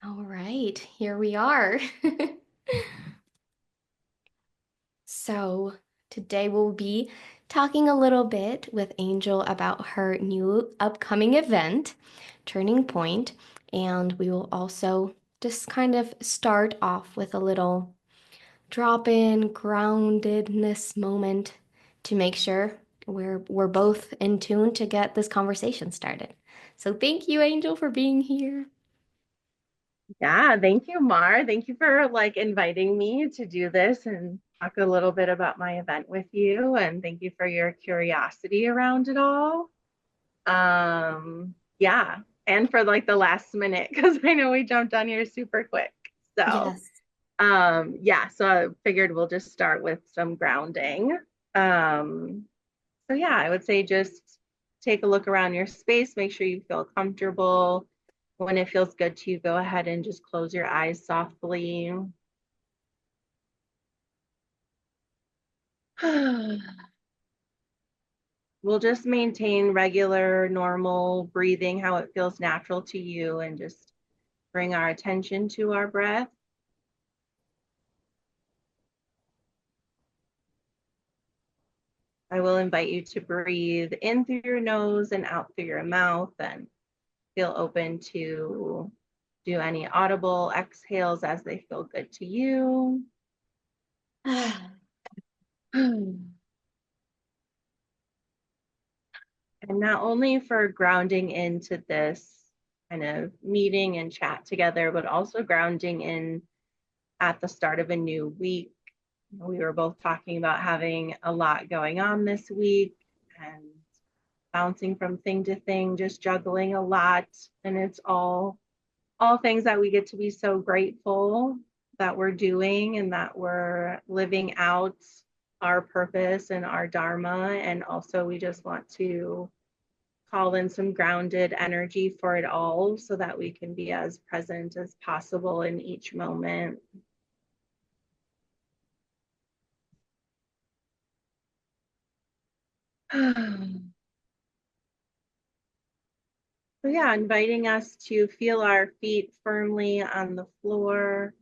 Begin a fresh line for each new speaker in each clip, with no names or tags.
All right, here we are. So, today we'll be talking a little bit with Angel about her new upcoming event, Turning Point, and we will also just kind of start off with a little drop in groundedness moment to make sure we're both in tune to get this conversation started. So, thank you, Angel, for being here.
Yeah, thank you, Mar. Thank you for inviting me to do this and talk a little bit about my event with you. And thank you for your curiosity around it all. Yeah, and for the last minute because I know we jumped on here super quick. So,
Yes.
yeah, so I figured we'll just start with some grounding. Um, so yeah, I would say just take a look around your space, make sure you feel comfortable. When it feels good to you, go ahead and just close your eyes softly. We'll just maintain regular, normal breathing, how it feels natural to you, and just bring our attention to our breath. I will invite you to breathe in through your nose and out through your mouth, and feel open to do any audible exhales as they feel good to you. And not only for grounding into this kind of meeting and chat together, but also grounding in at the start of a new week. We were both talking about having a lot going on this week and bouncing from thing to thing, just juggling a lot. And it's all things that we get to be so grateful that we're doing and that we're living out our purpose and our dharma. And also we just want to call in some grounded energy for it all so that we can be as present as possible in each moment. So yeah, inviting us to feel our feet firmly on the floor,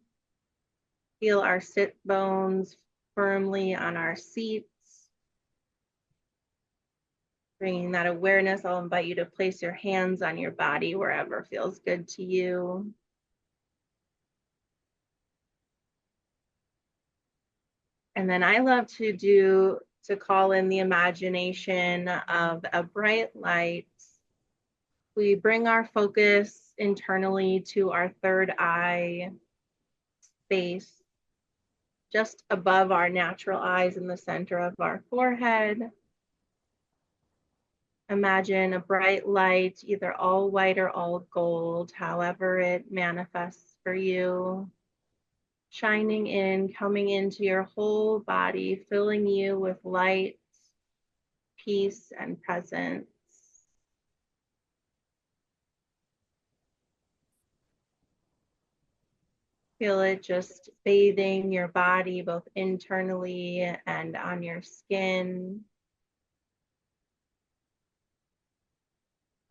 feel our sit bones firmly on our seats. Bringing that awareness, I'll invite you to place your hands on your body wherever feels good to you. And then I love to call in the imagination of a bright light. We bring our focus internally to our third eye space, just above our natural eyes in the center of our forehead. Imagine a bright light, either all white or all gold, however it manifests for you, shining in, coming into your whole body, filling you with light, peace, and presence. Feel it just bathing your body, both internally and on your skin.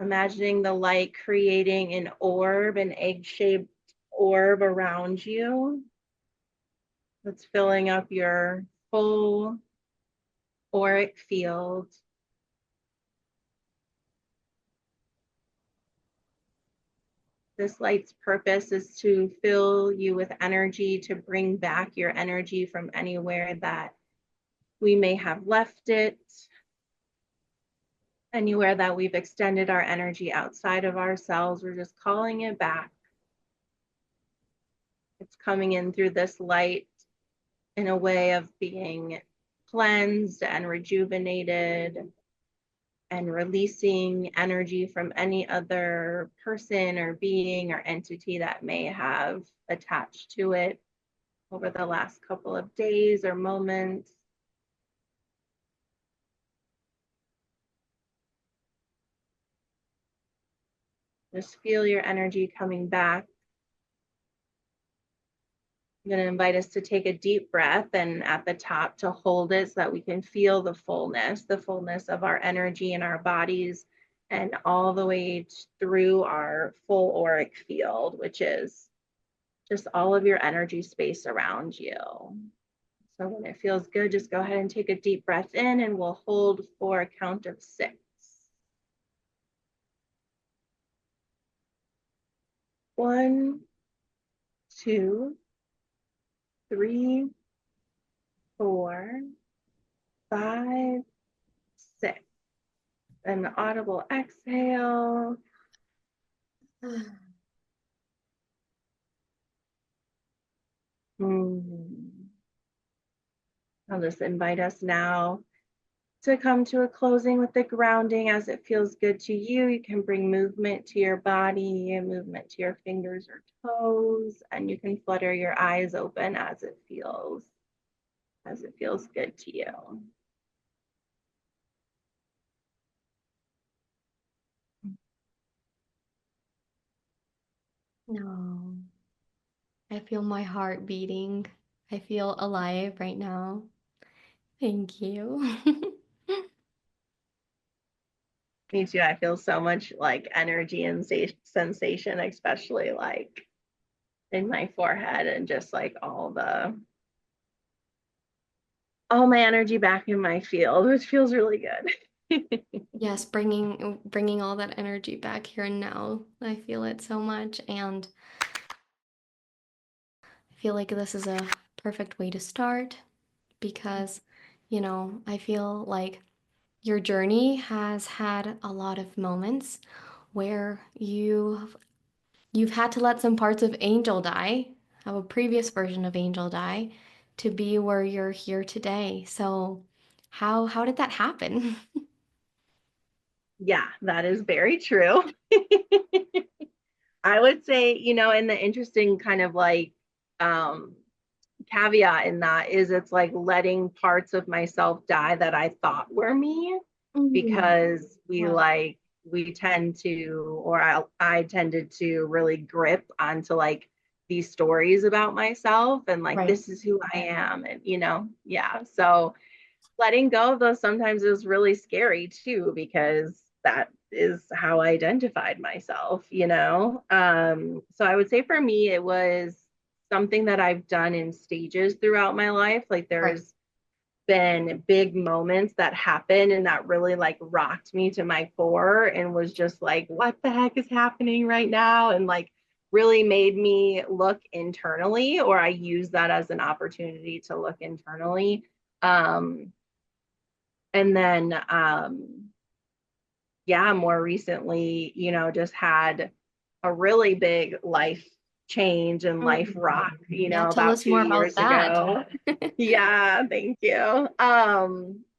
Imagining the light creating an orb, an egg-shaped orb around you that's filling up your full auric field. This light's purpose is to fill you with energy, to bring back your energy from anywhere that we may have left it, anywhere that we've extended our energy outside of ourselves. We're just calling it back. It's coming in through this light in a way of being cleansed and rejuvenated and releasing energy from any other person or being or entity that may have attached to it over the last couple of days or moments. Just feel your energy coming back. I'm going to invite us to take a deep breath and at the top to hold it so that we can feel the fullness of our energy in our bodies and all the way through our full auric field, which is just all of your energy space around you. So when it feels good, just go ahead and take a deep breath in, and we'll hold for a count of 6. 1, 2, 3, 4, 5, 6. An audible exhale. I'll just invite us now to come to a closing with the grounding as it feels good to you. You can bring movement to your body and movement to your fingers or toes, and you can flutter your eyes open as it feels good to you.
No, I feel my heart beating. I feel alive right now. Thank you.
Me too. I feel so much like energy and sensation, especially like in my forehead, and just like all my energy back in my field, which feels really good.
Yes, bringing all that energy back here and now. I feel it so much, and I feel like this is a perfect way to start because, I feel like your journey has had a lot of moments where you've had to let some parts of Angel die, of a previous version of Angel die, to be where you're here today. So, how did that happen?
Yeah, that is very true. I would say, and the interesting kind of like um caveat in that is it's like letting parts of myself die that I thought were me,
Mm,
because
wow.
we tend to, or I tended to really grip onto like these stories about myself, and like
Right.
this is who I am, and yeah. So letting go of those sometimes is really scary too, because that is how I identified myself. So I would say for me, it was something that I've done in stages throughout my life. Like
Right.
there's been big moments that happened and that really like rocked me to my core and was just like, what the heck is happening right now? And like really made me look internally, or I use that as an opportunity to look internally. Um, and then yeah, more recently, just had a really big life change and life
Mm.
rock,
Yeah, tell
about
us
two
more about
years
that.
ago. Yeah, thank you.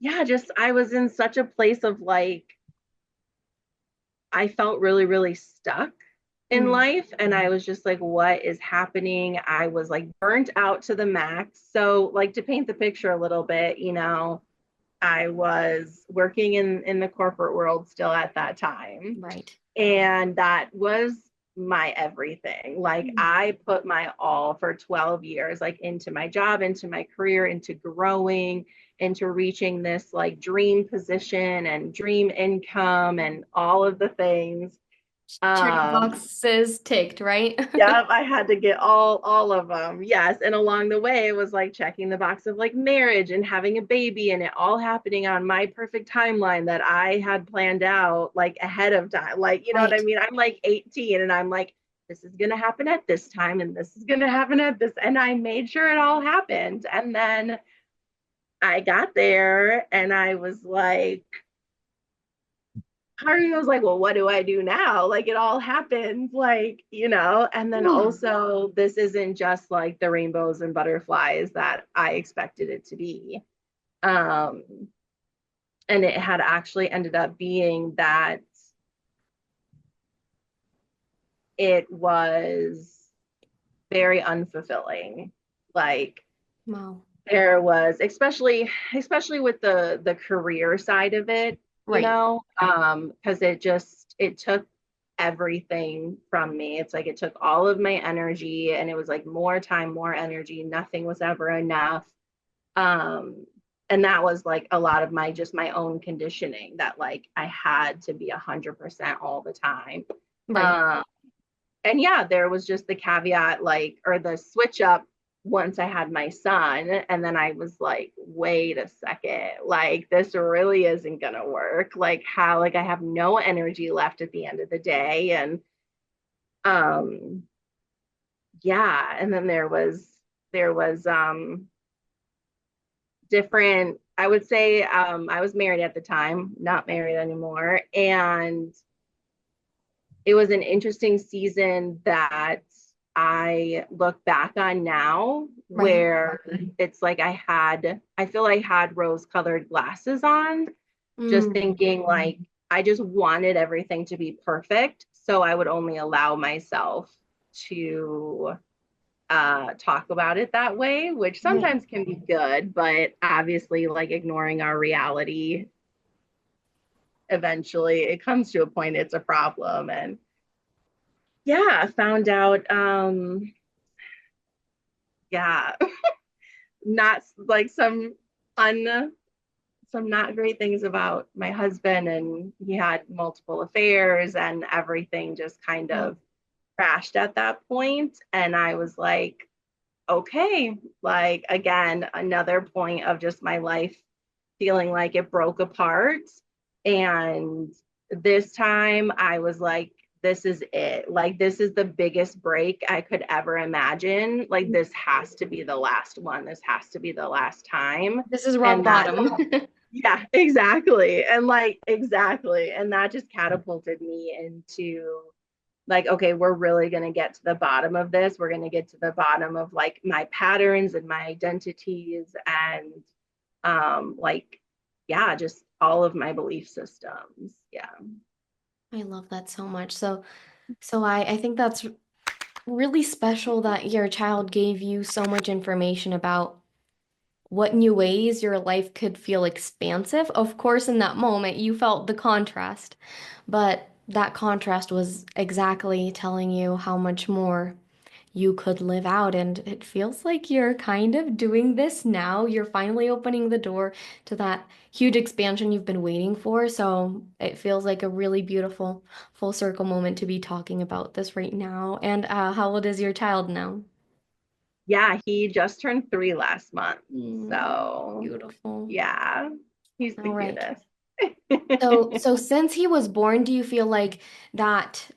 Yeah, just I was in such a place of like I felt really, really stuck in
Mm,
life, and I was just like, what is happening? I was like burnt out to the max. So like, to paint the picture a little bit, I was working in the corporate world still at that time.
right.
And that was my everything. Like
Mm,
I put my all for 12 years, like into my job, into my career, into growing, into reaching this like dream position and dream income and all of the things.
check
Um,
boxes ticked, right?
Yep, I had to get all of them. Yes, and along the way it was like checking the box of like marriage and having a baby, and it all happening on my perfect timeline that I had planned out like ahead of time. Like, you know what I
Right.
mean? I'm like 18 and I'm like, this is going to happen at this time and this is going to happen at this, and I made sure it all happened. And then I got there and I was like, part of me was like, well, what do I do now? Like it all happened, like, and then
Ooh,
also this isn't just like the rainbows and butterflies that I expected it to be. Um, and it had actually ended up being that it was very unfulfilling. Like
wow.
there was, especially with the career side of it,
Right.
because it took everything from me. It's like it took all of my energy, and it was like more time, more energy. Nothing was ever enough. um and that was like a lot of my own conditioning, that like I had to be 100% all the time.
Right.
um and yeah, there was just the caveat, like, or the switch up once I had my son. And then I was like, wait a second, like, this really isn't going to work. Like, how, like, I have no energy left at the end of the day. And, um, yeah. And then there was different, I would say, I was married at the time, not married anymore. And it was an interesting season that I look back on now,
Right.
where it's like I feel I had rose colored glasses on, just
Mm,
thinking like I just wanted everything to be perfect. So I would only allow myself to talk about it that way, which
right.
sometimes can be good, but obviously, like, ignoring our reality, eventually it comes to a point it's a problem. And yeah, I found out, yeah, not like un some not great things about my husband, and he had multiple affairs, and everything just kind
Wow.
of crashed at that point. And I was like, okay, like, again, another point of just my life feeling like it broke apart. And this time I was like, this is it. Like, this is the biggest break I could ever imagine. Like, this has to be the last one. This has to be the last time.
This is rock
And that,
bottom.
yeah, exactly. And like, exactly. And that just catapulted me into like, okay, we're really going to get to the bottom of this. We're going to get to the bottom of like my patterns and my identities, and like, yeah, just all of my belief systems. Yeah.
I love that so much. So I think that's really special that your child gave you so much information about what new ways your life could feel expansive. Of course, in that moment, you felt the contrast, but that contrast was exactly telling you how much more you could live out. And it feels like you're kind of doing this now. You're finally opening the door to that huge expansion you've been waiting for. So it feels like a really beautiful full circle moment to be talking about this right now. And how old is your child now?
Yeah. He just turned 3 last month.
Mm,
So,
beautiful.
yeah, he's the
All right.
cutest.
So since he was born, do you feel like that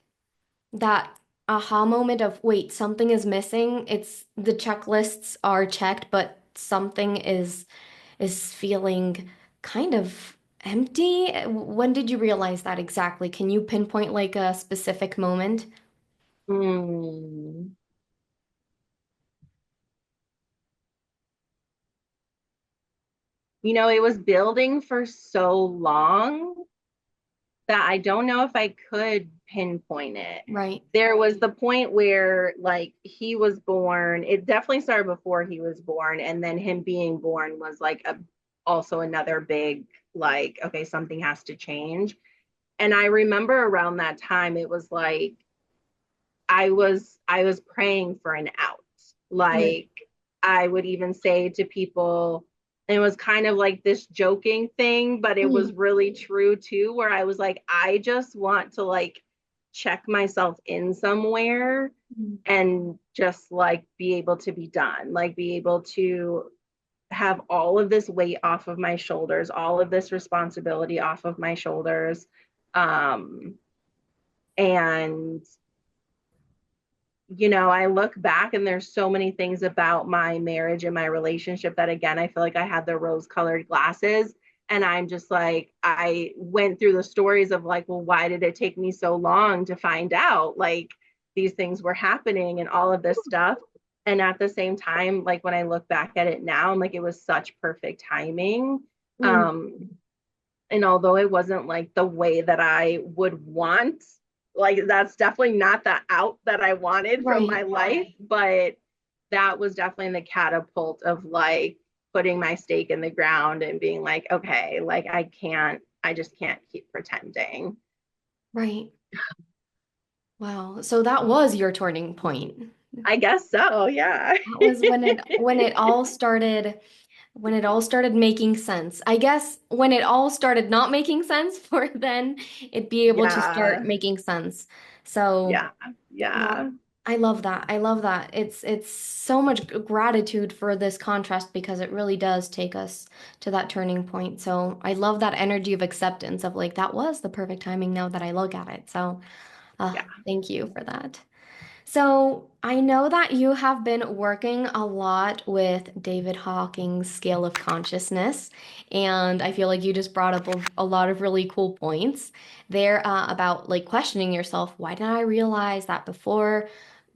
that aha moment of wait, something is missing? It's the checklists are checked, but something is feeling kind of empty. When did you realize that exactly? Can you pinpoint like a specific moment?
Hmm. You know, it was building for so long that I don't know if I could pinpoint it.
Right.
There was the point where, like, he was born. It definitely started before he was born, and then him being born was like a also another big, like, okay, something has to change. And I remember around that time, it was like I was praying for an out.
Right.
Like, I would even say to people, and it was kind of like this joking thing, but it was
Mm,
really true too, where I was like, I just want to like check myself in somewhere
mm,
and just like be able to be done, like be able to have all of this weight off of my shoulders, all of this responsibility off of my shoulders. Um, and I look back and there's so many things about my marriage and my relationship that, again, I feel like I had the rose colored glasses. And I'm just like, I went through the stories of like, well, why did it take me so long to find out like these things were happening and all of this stuff? And at the same time, like when I look back at it now, I'm like, it was such perfect timing.
mm,
Um, and although it wasn't like the way that I would want, like that's definitely not the out that I wanted from
right.
my life, but that was definitely the catapult of like putting my stake in the ground and being like, okay, like I just can't keep pretending.
Right. Wow. So that was your turning point.
I guess so, yeah.
That was when it all started. when it all started making sense. I guess when it all started not making sense, for then it'd be able to start
Yeah,
making sense. So
yeah,
that
yeah,
I love that. I love that. It's so much gratitude for this contrast because it really does take us to that turning point. So I love that energy of acceptance of like that was the perfect timing now that I look at it. So
yeah,
thank you for that. So I know that you have been working a lot with David Hawking's scale of consciousness, and I feel like you just brought up a lot of really cool points there about like questioning yourself. Why didn't I realize that before?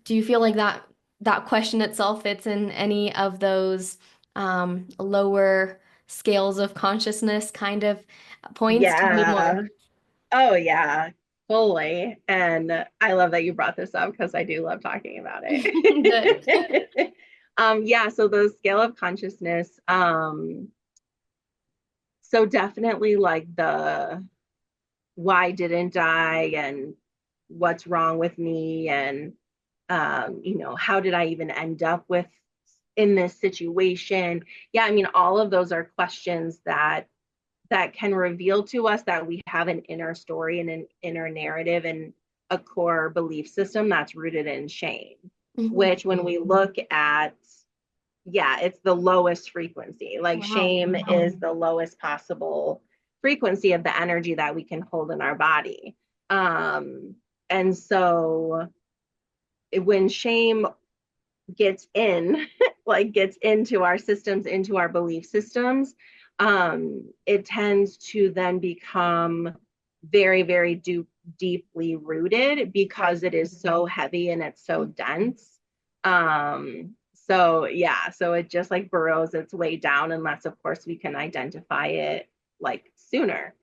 Do you feel like that question itself fits in any of those lower scales of consciousness kind of points? Tell me more.
yeah. Oh yeah, fully. And I love that you brought this up because I do love talking about
Good.
it. Yeah, so the scale of consciousness, so definitely like the why didn't I and what's wrong with me and how did I even end up with in this situation? Yeah, I mean, all of those are questions that can reveal to us that we have an inner story and an inner narrative and a core belief system that's rooted in shame,
Mhm.
which when we look at, yeah, it's the lowest frequency. Like
Wow.
shame is the lowest possible frequency of the energy that we can hold in our body. And so when shame gets in, like gets into our systems, into our belief systems, it tends to then become very, very deeply rooted because
Right.
it is so heavy and it's so dense. So yeah, so it just like burrows its way down unless of course we can identify it like sooner.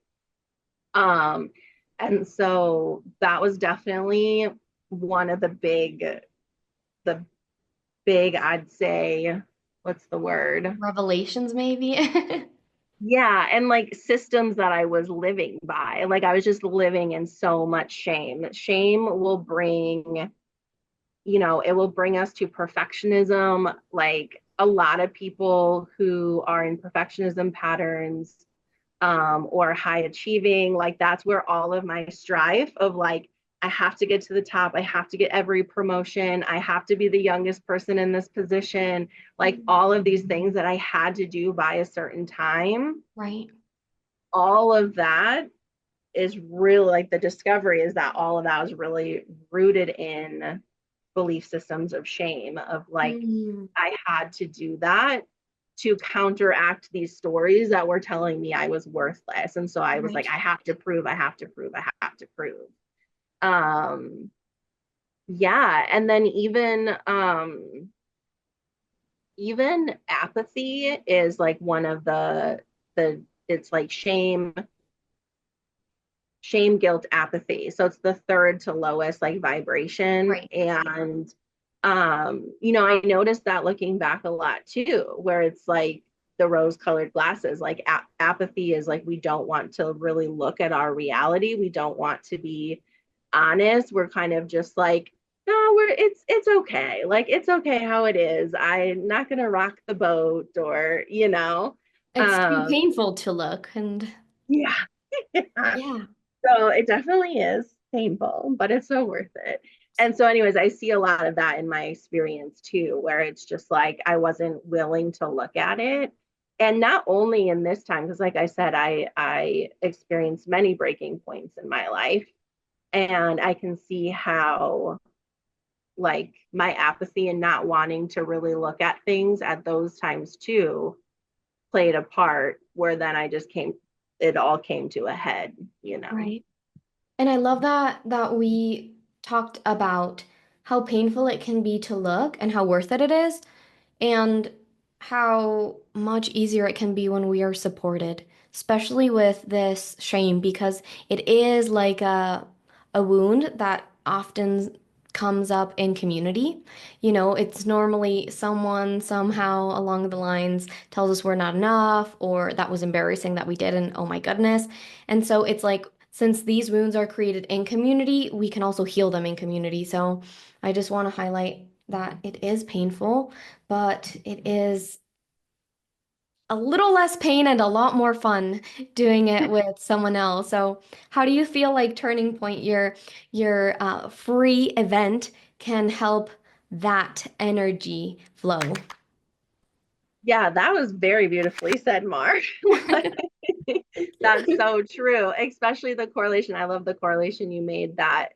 Um, and so that was definitely one of the big, I'd say, what's the word?
Revelations, maybe?
Yeah, and like systems that I was living by. Like I was just living in so much shame. Shame will bring, it will bring us to perfectionism. Like a lot of people who are in perfectionism patterns or high achieving. Like that's where all of my strife of like, I have to get to the top. I have to get every promotion. I have to be the youngest person in this position. Like all of these things that I had to do by a certain time.
Right.
All of that is really like the discovery is that all of that is really rooted in belief systems of shame, of like,
Mm,
I had to do that to counteract these stories that were telling me I was worthless. And so I was like,
right.
I have to prove, I have to prove, I have to prove. Um, yeah. And then even apathy is like one of the it's like shame, guilt, apathy. So it's the third to lowest like vibration.
Right.
And I noticed that looking back a lot too, where it's like the rose colored glasses, like apathy is like we don't want to really look at our reality. We don't want to be honest. We're kind of just like, no, it's okay. Like it's okay how it is. I'm not gonna rock the boat or
It's too
um
painful to look, and
yeah.
yeah.
So it definitely is painful, but it's so worth it. And so, anyways, I see a lot of that in my experience too, where it's just like I wasn't willing to look at it. And not only in this time, because like I said, I experienced many breaking points in my life. And I can see how like my apathy and not wanting to really look at things at those times too played a part where then it all came to a head.
Right. And I love that we talked about how painful it can be to look and how worth it is. And how much easier it can be when we are supported, especially with this shame, because it is like a wound that often comes up in community. You know, it's normally someone somehow along the lines tells us we're not enough or that was embarrassing that we did and oh my goodness. And so it's like since these wounds are created in community, we can also heal them in community. So I just want to highlight that it is painful but it is a little less pain and a lot more fun doing it with someone else. So, how do you feel like Turning Point, your free event, can help that energy flow?
Yeah, that was very beautifully said, Mark. That's so true, especially the correlation. I love the correlation you made that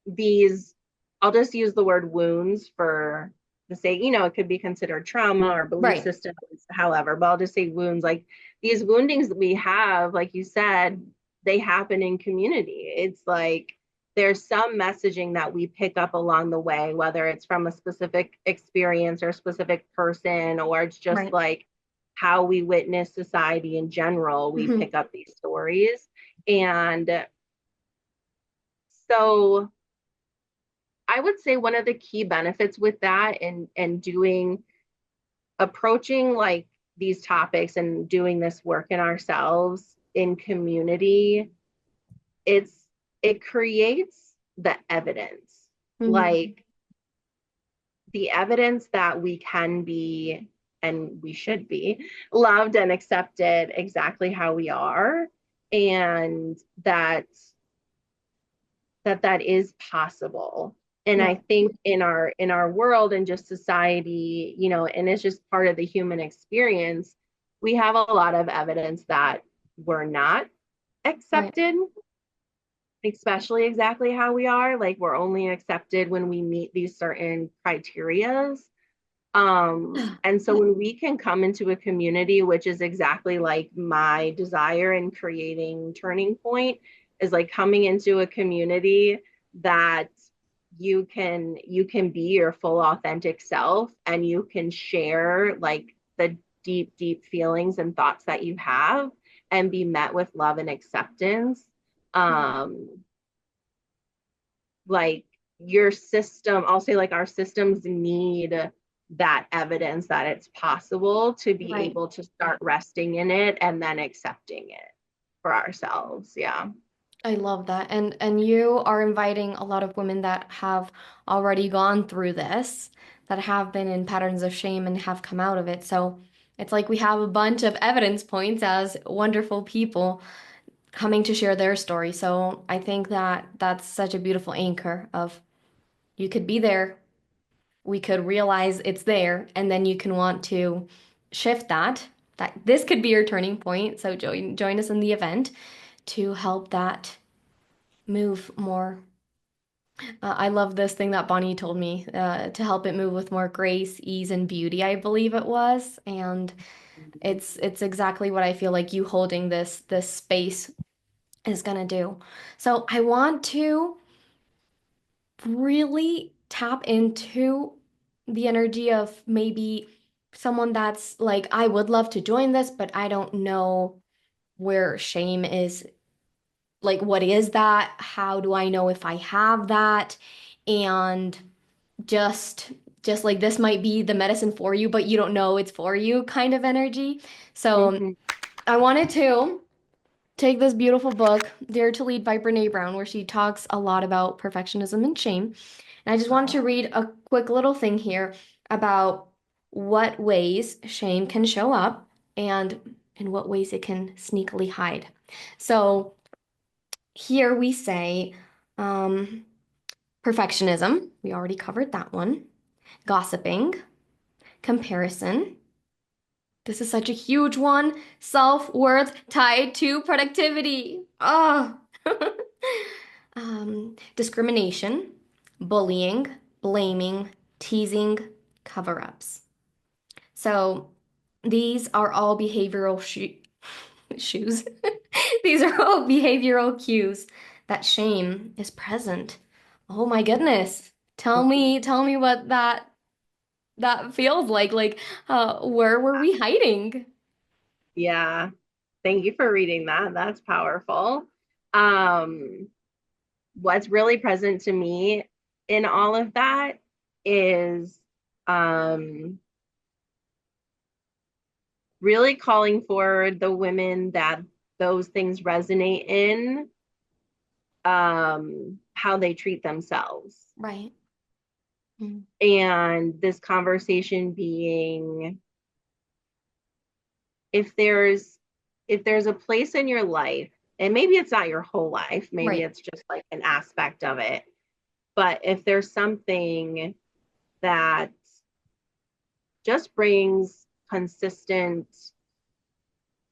these, I'll just use the word wounds for the sake, it could be considered trauma or belief
Right.
systems, however, but I'll just say wounds. Like these woundings that we have, like you said, they happen in community. It's like there's some messaging that we pick up along the way, whether it's from a specific experience or a specific person, or it's just
Right.
like how we witness society in general. We
Hmm.
pick up these stories. And so I would say one of the key benefits with that and doing approaching like these topics and doing this work in ourselves in community, it's it creates the evidence.
Hmm.
Like the evidence that we can be and we should be loved and accepted exactly how we are, and that is possible. And I
Right.
think in our world and just society, and it's just part of the human experience, we have a lot of evidence that we're not
Right.
accepted, especially exactly how we are. Like we're only accepted when we meet these certain criterias. And so when we can come into a community, which is exactly like my desire in creating Turning Point, is like coming into a community that you can be your full authentic self, and you can share like the deep, deep feelings and thoughts that you have, and be met with love and acceptance. Um, like your system, I'll say like our systems need that evidence that it's possible to be
Right.
able to start resting in it and then accepting it for ourselves. Yeah.
I love that. And you are inviting a lot of women that have already gone through this, that have been in patterns of shame and have come out of it. So it's like we have a bunch of evidence points as wonderful people coming to share their story. So I think that that's such a beautiful anchor of you could be there, we could realize it's there, and then you can want to shift that this could be your turning point. So join us in the event to help that move more. I love this thing that Bonnie told me to help it move with more grace, ease, and beauty, I believe it was. And it's exactly what I feel like you holding this space is gonna do. So I want to really tap into the energy of maybe someone that's like, I would love to join this, but I don't know where shame is. Like, what is that? How do I know if I have that? And just just like this might be the medicine for you, but you don't know it's for you kind of energy. So
Mhm.
I wanted to take this beautiful book, Dare to Lead by Brene Brown, where she talks a lot about perfectionism and shame. And I just wanted to read a quick little thing here about what ways shame can show up and in what ways it can sneakily hide. So here we say um, perfectionism, we already covered that one, gossiping, comparison. This is such a huge one. Self-worth tied to productivity. Oh. Discrimination, bullying, blaming, teasing, cover-ups. So these are all shoes. These are all behavioral cues that shame is present. Oh my goodness. Tell me what that feels like. Like, where were we hiding?
Yeah. Thank you for reading that. That's powerful. Um, what's really present to me in all of that is um, really calling for the women that those things resonate in, how they treat themselves.
Right. Mm.
And this conversation being if there's if there's a place in your life, and maybe it's not your whole life, maybe
Right.
it's just like an aspect of it, but if there's something that just brings consistent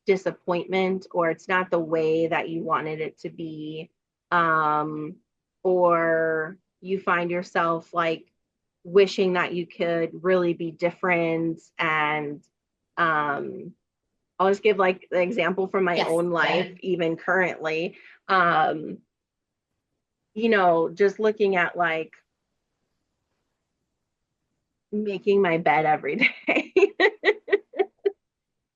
disappointment, or it's not the way that you wanted it to be, um or you find yourself like wishing that you could really be different. And I'll just give like the example from my
Yes.
own life, even currently. um just looking at like making my bed every day.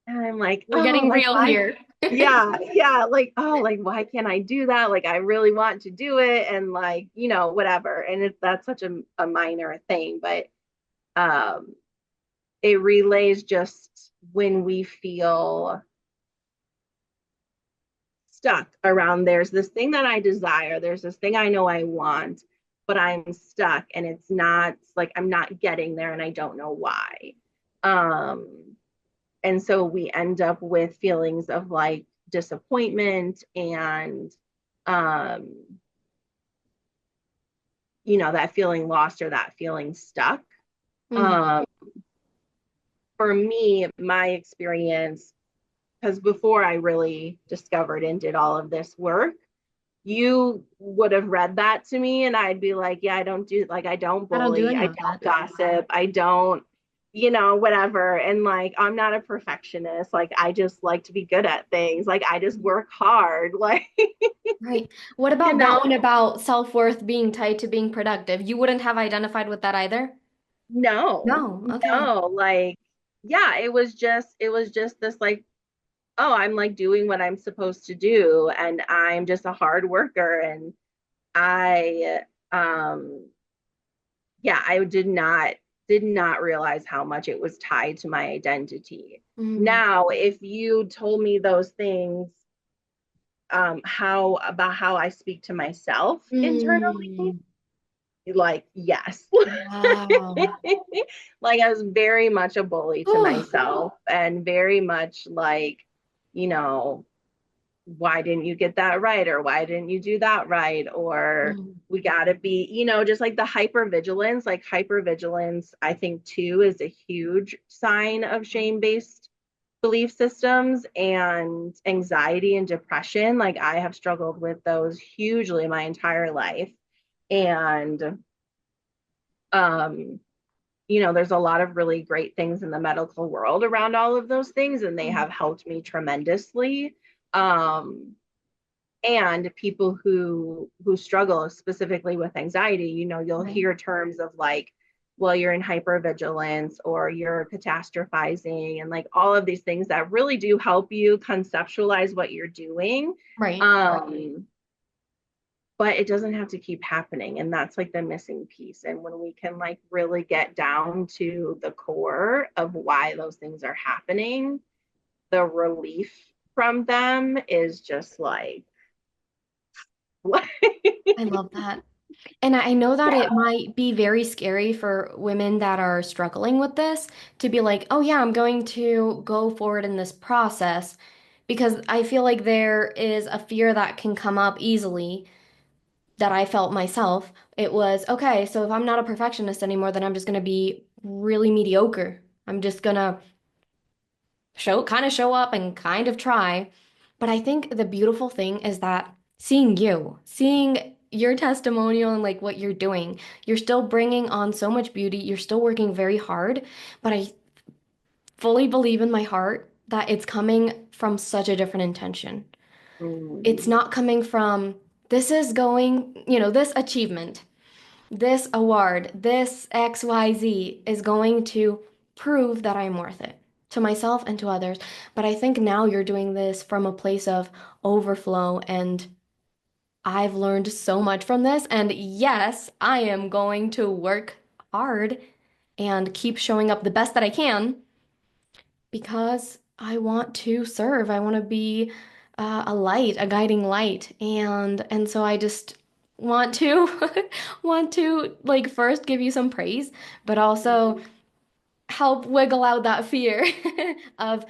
And I'm like,
We're
oh,
getting
like
real
why?
here.
Yeah, yeah, like, oh, like why can't I do that? Like I really want to do it, and like, whatever. And that's such a minor thing, but um it relays just when we feel stuck around there's this thing that I desire, there's this thing I know I want, but I'm stuck and it's not like I'm not getting there and I don't know why. Um and so we end up with feelings of like disappointment and um that feeling lost or that feeling stuck.
Mhm.
um for me, my experience, because before I really discovered and did all of this work, you would have read that to me and I'd be like, yeah, I don't
I don't do
bully,
any
I
of
don't
that.
gossip, I don't, whatever. And like, I'm not a perfectionist. Like, I just like to be good at things. Like, I just work hard. Like,
Right. What
you
about that
know,
one about self-worth being tied to being productive? You wouldn't have identified with that either?
no,
No. Okay.
no, like, yeah, it was just this like, oh, I'm like doing what I'm supposed to do. And I'm just a hard worker. And I, um, yeah, I did not realize how much it was tied to my identity.
Mm.
Now, if you told me those things, how about how I speak to myself internally,
Mm.
like yes.
Wow.
Like I was very much a bully to
Whew.
myself and very much like, you know, why didn't you get that right, or why didn't you do that right, or
Mm.
we got to be, just like the hypervigilance. Like hypervigilance, I think too, is a huge sign of shame based belief systems. And anxiety and depression, like I have struggled with those hugely my entire life. And um there's a lot of really great things in the medical world around all of those things, and they
Mm.
have helped me tremendously. um and people who struggle specifically with anxiety, you'll
Right.
hear terms of like, well, you're in hypervigilance or you're catastrophizing, and like all of these things that really do help you conceptualize what you're doing.
Right.
Um but it doesn't have to keep happening, and that's like the missing piece. And when we can like really get down to the core of why those things are happening, the relief from them is just like
I love that. And I know that
yeah.
it might be very scary for women that are struggling with this to be like, oh, yeah, I'm going to go forward in this process because I feel like there is a fear that can come up easily that I felt myself. It was, okay, so if I'm not a perfectionist anymore, then I'm just going to be really mediocre. I'm just going to kind of show up and kind of try. But I think the beautiful thing is that seeing your testimonial and like what you're doing, you're still bringing on so much beauty. You're still working very hard, but I fully believe in my heart that it's coming from such a different intention. It's
Mm,
not coming from this is going, this achievement, this award, this XYZ is going to prove that I'm worth it to myself and to others. But I think now you're doing this from a place of overflow, and I've learned so much from this. And yes, I am going to work hard and keep showing up the best that I can because I want to serve. I want to be a light, a guiding light, and so I just want to want to like first give you some praise, but also help wiggle out that fear of,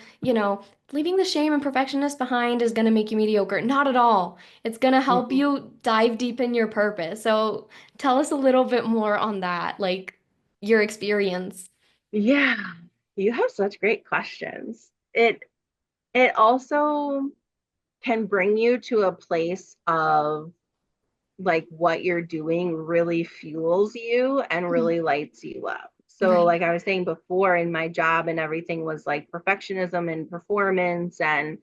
leaving the shame and perfectionist behind is going to make you mediocre. Not at all. It's going to help
Mhm.
you dive deep in your purpose. So tell us a little bit more on that, like your experience.
Yeah, you have such great questions. It also can bring you to a place of like what you're doing really fuels you and
Mhm.
really lights you up. So,
Right.
like I was saying before, in my job and everything was like perfectionism and performance and,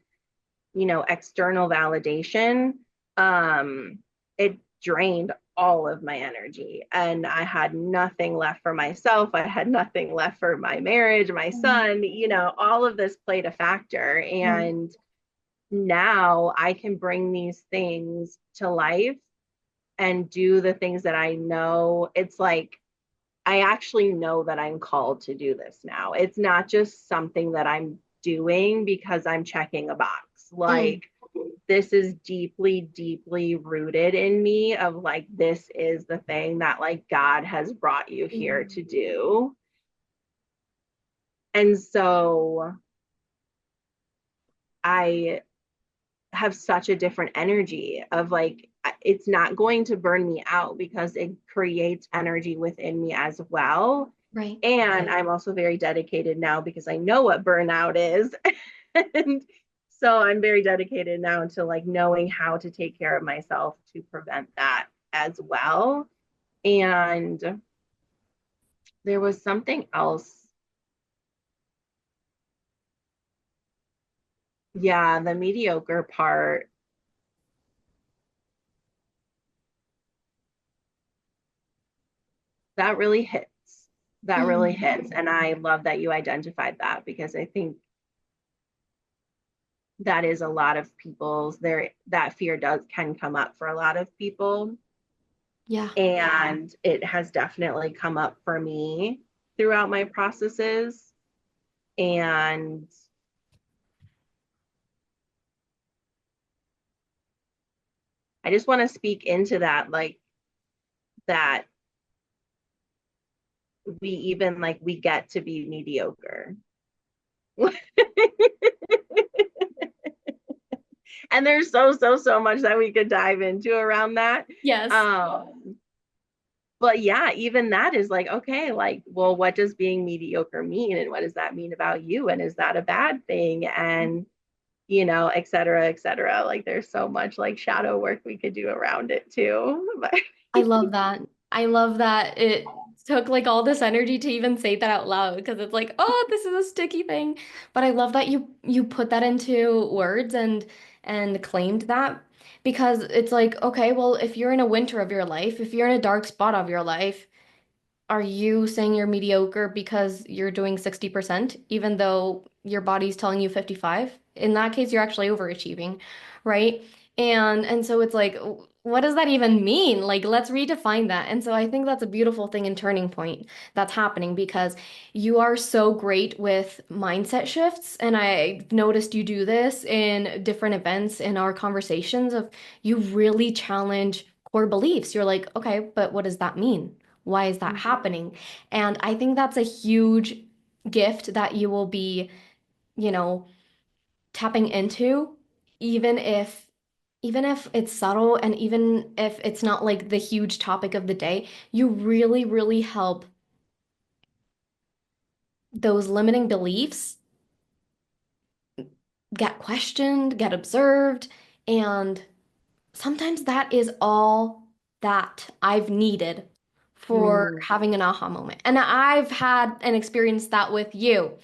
external validation. Um, it drained all of my energy and I had nothing left for myself. I had nothing left for my marriage, my
Mhm.
son, all of this played a factor.
Right.
And now I can bring these things to life and do the things that I know. It's like I actually know that I'm called to do this now. It's not just something that I'm doing because I'm checking a box.
Mm.
Like this is deeply, deeply rooted in me of like, this is the thing that like God has brought you here
Mm.
to do. And so I have such a different energy of like it's not going to burn me out because it creates energy within me as well.
Right.
And I'm also very dedicated now because I know what burnout is. And so I'm very dedicated now to like knowing how to take care of myself to prevent that as well. And there was something else. Yeah, the mediocre part that really hits. That really
Mm.
hits. And I love that you identified that because I think that is a lot of people's there that fear does can come up for a lot of people.
Yeah.
And it has definitely come up for me throughout my processes. And I just want to speak into that, like that we even like we get to be mediocre. And there's so much that we could dive into around that.
Yes.
Um, but yeah, even that is like, okay, like, well, what does being mediocre mean? And what does that mean about you? And is that a bad thing? And, et cetera, et cetera. Like, there's so much like shadow work we could do around it too. But
I love that. I love that it took like all this energy to even say that out loud because it's like, oh, this is a sticky thing. But I love that you put that into words and claimed that because it's like, okay, well, if you're in a winter of your life, if you're in a dark spot of your life, are you saying you're mediocre because you're doing 60%, even though your body's telling you 55? In that case, you're actually overachieving, right? And so it's like, what does that even mean? Like, let's redefine that. And so I think that's a beautiful thing and turning point that's happening because you are so great with mindset shifts. And I noticed you do this in different events in our conversations of you really challenge core beliefs. You're like, okay, but what does that mean? Why is that happening? And I think that's a huge gift that you will be, you know, tapping into, even if even if it's subtle and even if it's not like the huge topic of the day, you really, really help those limiting beliefs get questioned, get observed, and sometimes that is all that I've needed for
mm,
having an aha moment. And I've had an experience that with you.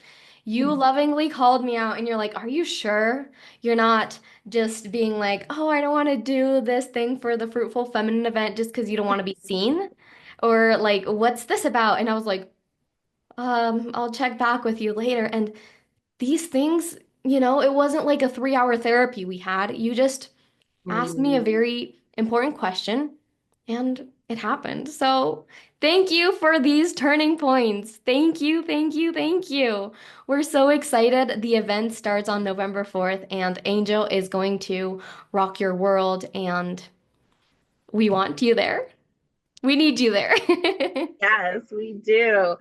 You lovingly called me out and you're like, "Are you sure you're not just being like, oh, I don't want to do this thing for the Fruitful Feminine event just because you don't want to be seen? Or like, what's this about?" And I was like, I'll check back with you later. And these things, it wasn't like a 3 hour therapy we had. You just asked me a
mm.
very important question and it happened. So, thank you for these turning points. Thank you, thank you, thank you. We're so excited. The event starts on November 4th, and Angel is going to rock your world, and we want you there. We need you there.
Yes, we do.